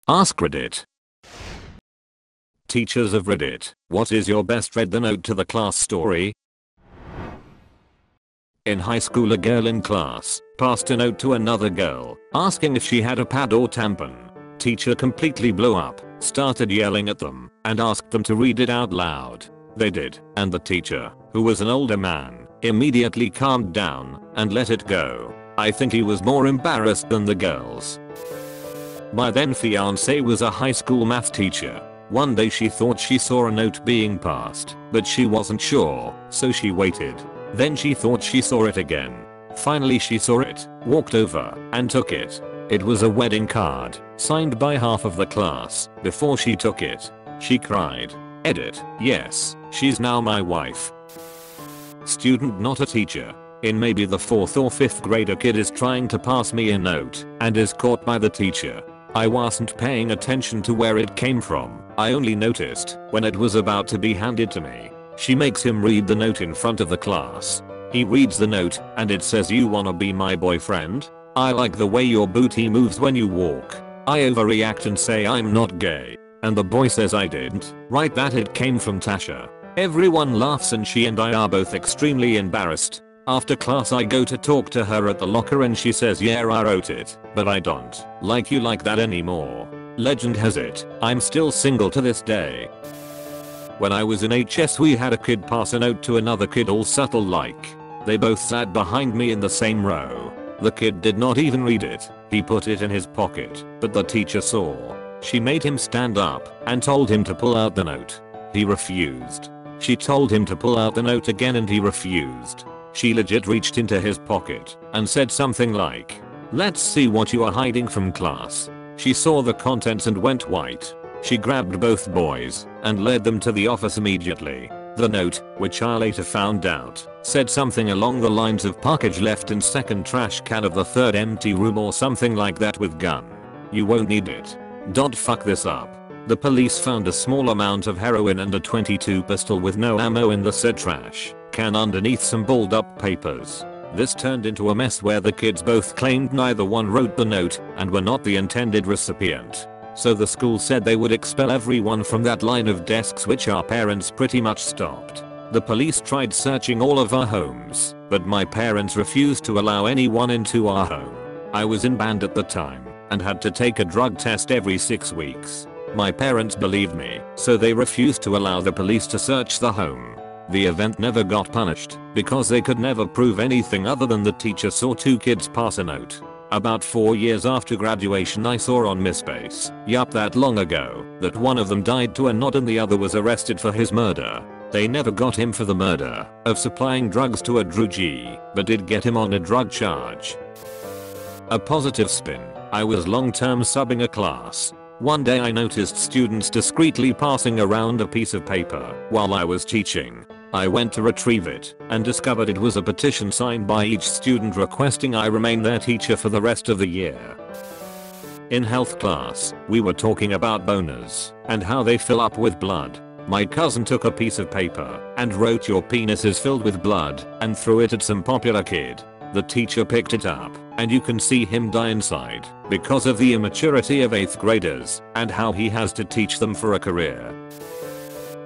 AskReddit. Teachers of Reddit, what is your best read the note to the class story? In high school, a girl in class passed a note to another girl asking if she had a pad or tampon. Teacher completely blew up, started yelling at them, and asked them to read it out loud. They did, and the teacher, who was an older man, immediately calmed down and let it go. I think he was more embarrassed than the girls. My then fiancée was a high school math teacher. One day she thought she saw a note being passed, but she wasn't sure, so she waited. Then she thought she saw it again. Finally she saw it, walked over, and took it. It was a wedding card, signed by half of the class. Before she took it, she cried. Edit, yes, she's now my wife. Student, not a teacher. In maybe the 4th or 5th grade, a kid is trying to pass me a note and is caught by the teacher. I wasn't paying attention to where it came from. I only noticed when it was about to be handed to me. She makes him read the note in front of the class. He reads the note and it says, "You wanna be my boyfriend? I like the way your booty moves when you walk." I overreact and say I'm not gay. And the boy says I didn't write that, it came from Tasha. Everyone laughs and she and I are both extremely embarrassed. After class I go to talk to her at the locker and she says, "Yeah, I wrote it, but I don't like you like that anymore." Legend has it, I'm still single to this day. When I was in HS, we had a kid pass a note to another kid, all subtle like. They both sat behind me in the same row. The kid did not even read it, he put it in his pocket, but the teacher saw. She made him stand up and told him to pull out the note. He refused. She told him to pull out the note again and he refused. She legit reached into his pocket and said something like, "Let's see what you are hiding from class." She saw the contents and went white. She grabbed both boys and led them to the office immediately. The note, which I later found out, said something along the lines of "package left in second trash can of the third empty room" or something like that with gun. You won't need it. Don't fuck this up. The police found a small amount of heroin and a .22 pistol with no ammo in the said trash can underneath some balled up papers. This turned into a mess where the kids both claimed neither one wrote the note and were not the intended recipient. So the school said they would expel everyone from that line of desks, which our parents pretty much stopped. The police tried searching all of our homes, but my parents refused to allow anyone into our home. I was in band at the time and had to take a drug test every 6 weeks. My parents believed me, so they refused to allow the police to search the home. The event never got punished because they could never prove anything other than the teacher saw 2 kids pass a note. About 4 years after graduation I saw on MySpace, yup, that long ago, that one of them died to a nod and the other was arrested for his murder. They never got him for the murder of supplying drugs to a druggie, but did get him on a drug charge. A positive spin. I was long-term subbing a class. One day I noticed students discreetly passing around a piece of paper while I was teaching. I went to retrieve it and discovered it was a petition signed by each student requesting I remain their teacher for the rest of the year. In health class, we were talking about boners and how they fill up with blood. My cousin took a piece of paper and wrote, "Your penis is filled with blood," and threw it at some popular kid. The teacher picked it up and you can see him die inside because of the immaturity of 8th graders and how he has to teach them for a career.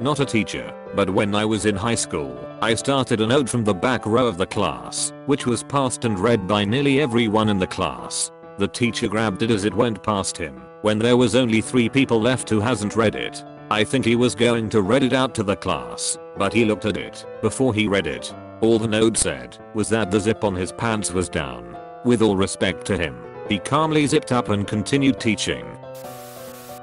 Not a teacher, but when I was in high school, I started a note from the back row of the class, which was passed and read by nearly everyone in the class. The teacher grabbed it as it went past him, when there was only 3 people left who hasn't read it. I think he was going to read it out to the class, but he looked at it before he read it. All the note said was that the zip on his pants was down. With all respect to him, he calmly zipped up and continued teaching.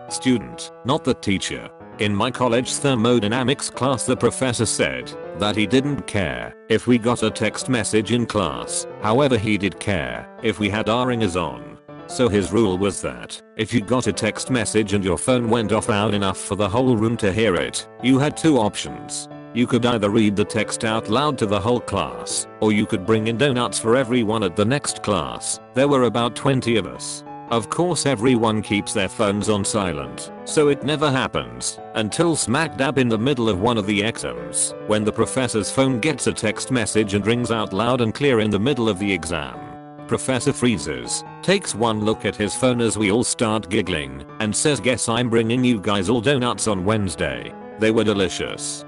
Student, not the teacher. In my college thermodynamics class, the professor said that he didn't care if we got a text message in class. However, he did care if we had our ringers on. So his rule was that if you got a text message and your phone went off loud enough for the whole room to hear it, you had 2 options. You could either read the text out loud to the whole class, or you could bring in donuts for everyone at the next class. There were about 20 of us. Of course everyone keeps their phones on silent, so it never happens until smack dab in the middle of one of the exams, when the professor's phone gets a text message and rings out loud and clear in the middle of the exam. Professor freezes, takes one look at his phone as we all start giggling, and says, "Guess I'm bringing you guys all donuts on Wednesday." They were delicious.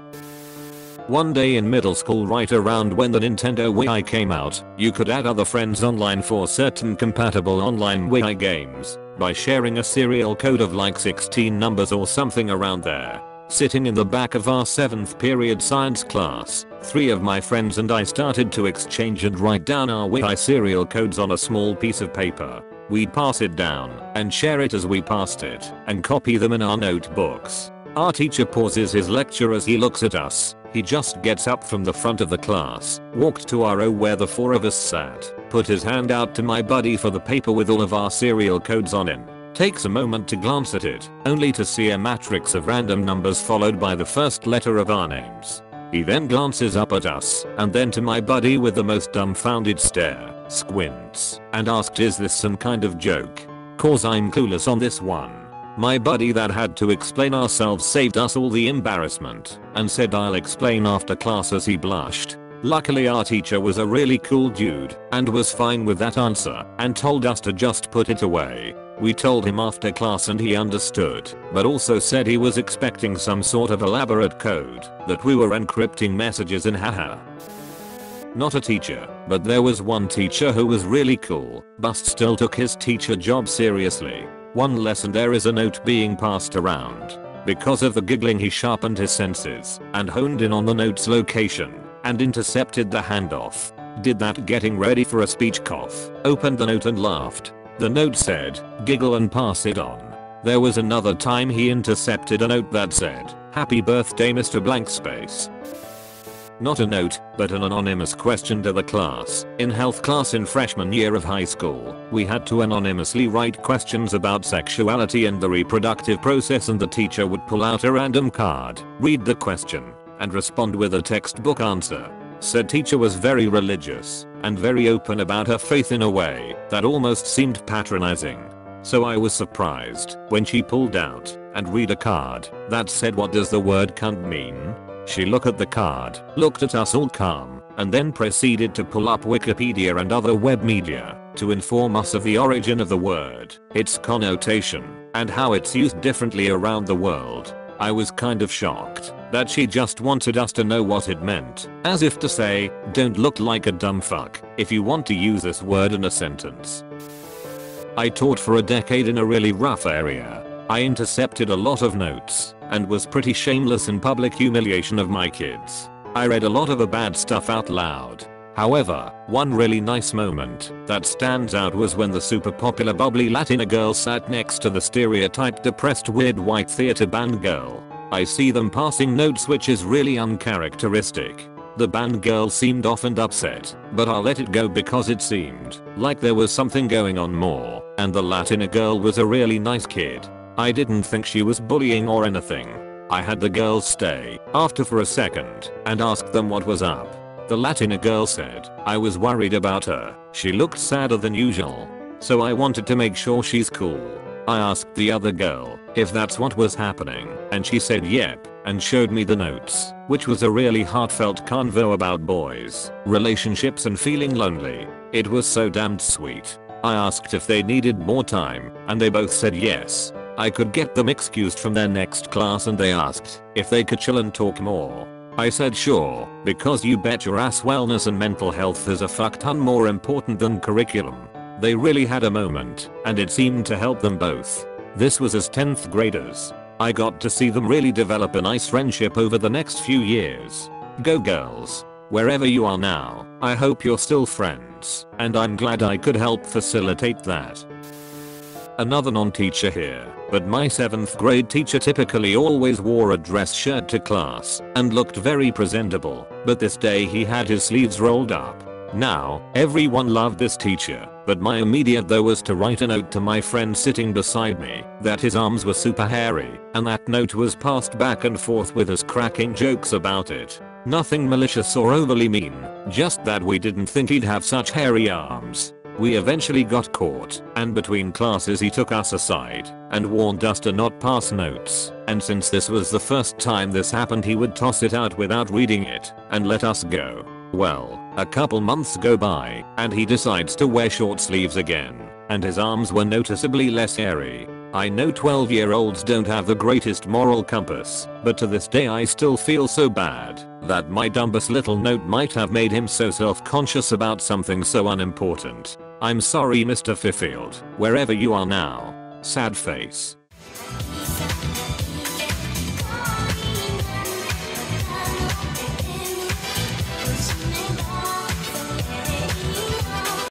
One day in middle school, right around when the Nintendo Wii came out, you could add other friends online for certain compatible online Wii games by sharing a serial code of like 16 numbers or something around there. Sitting in the back of our 7th period science class, 3 of my friends and I started to exchange and write down our Wii serial codes on a small piece of paper. We'd pass it down and share it as we passed it and copy them in our notebooks. Our teacher pauses his lecture as he looks at us. He just gets up from the front of the class, walked to our row where the 4 of us sat, put his hand out to my buddy for the paper with all of our serial codes on it. Takes a moment to glance at it, only to see a matrix of random numbers followed by the first letter of our names. He then glances up at us, and then to my buddy with the most dumbfounded stare, squints, and asked, "Is this some kind of joke? 'Cause I'm clueless on this one." My buddy that had to explain ourselves saved us all the embarrassment, and said, "I'll explain after class," as he blushed. Luckily our teacher was a really cool dude, and was fine with that answer, and told us to just put it away. We told him after class and he understood, but also said he was expecting some sort of elaborate code, that we were encrypting messages in haha. Not a teacher, but there was one teacher who was really cool, but still took his teacher job seriously. One lesson there is a note being passed around. Because of the giggling he sharpened his senses, and honed in on the note's location, and intercepted the handoff. Did that getting ready for a speech cough, opened the note and laughed. The note said, "Giggle and pass it on." There was another time he intercepted a note that said, "Happy birthday Mr. Blank Space." Not a note, but an anonymous question to the class. In health class in freshman year of high school, we had to anonymously write questions about sexuality and the reproductive process, and the teacher would pull out a random card, read the question, and respond with a textbook answer. Said teacher was very religious and very open about her faith in a way that almost seemed patronizing. So I was surprised when she pulled out and read a card that said, "What does the word cunt mean?" She looked at the card, looked at us all calm, and then proceeded to pull up Wikipedia and other web media to inform us of the origin of the word, its connotation, and how it's used differently around the world. I was kind of shocked that she just wanted us to know what it meant, as if to say, "Don't look like a dumb fuck if you want to use this word in a sentence." I taught for a decade in a really rough area. I intercepted a lot of notes and was pretty shameless in public humiliation of my kids. I read a lot of the bad stuff out loud. However, one really nice moment that stands out was when the super popular bubbly Latina girl sat next to the stereotyped depressed weird white theater band girl. I see them passing notes, which is really uncharacteristic. The band girl seemed off and upset, but I'll let it go because it seemed like there was something going on more, and the Latina girl was a really nice kid. I didn't think she was bullying or anything. I had the girls stay after for a second and asked them what was up. The Latina girl said, "I was worried about her. She looked sadder than usual. So I wanted to make sure she's cool." I asked the other girl if that's what was happening, and she said yep, and showed me the notes, which was a really heartfelt convo about boys, relationships and feeling lonely. It was so damned sweet. I asked if they needed more time, and they both said yes. I could get them excused from their next class, and they asked if they could chill and talk more. I said sure, because you bet your ass wellness and mental health is a fuck ton more important than curriculum. They really had a moment, and it seemed to help them both. This was as 10th graders. I got to see them really develop a nice friendship over the next few years. Go girls. Wherever you are now, I hope you're still friends, and I'm glad I could help facilitate that. Another non-teacher here, but my 7th grade teacher typically always wore a dress shirt to class and looked very presentable, but this day he had his sleeves rolled up. Now, everyone loved this teacher, but my immediate though was to write a note to my friend sitting beside me that his arms were super hairy, and that note was passed back and forth with us cracking jokes about it. Nothing malicious or overly mean, just that we didn't think he'd have such hairy arms. We eventually got caught, and between classes he took us aside and warned us to not pass notes, and since this was the first time this happened he would toss it out without reading it and let us go. Well, a couple months go by, and he decides to wear short sleeves again, and his arms were noticeably less hairy. I know 12-year-olds don't have the greatest moral compass, but to this day I still feel so bad that my dumbest little note might have made him so self-conscious about something so unimportant. I'm sorry, Mr. Fifield, wherever you are now. Sad face.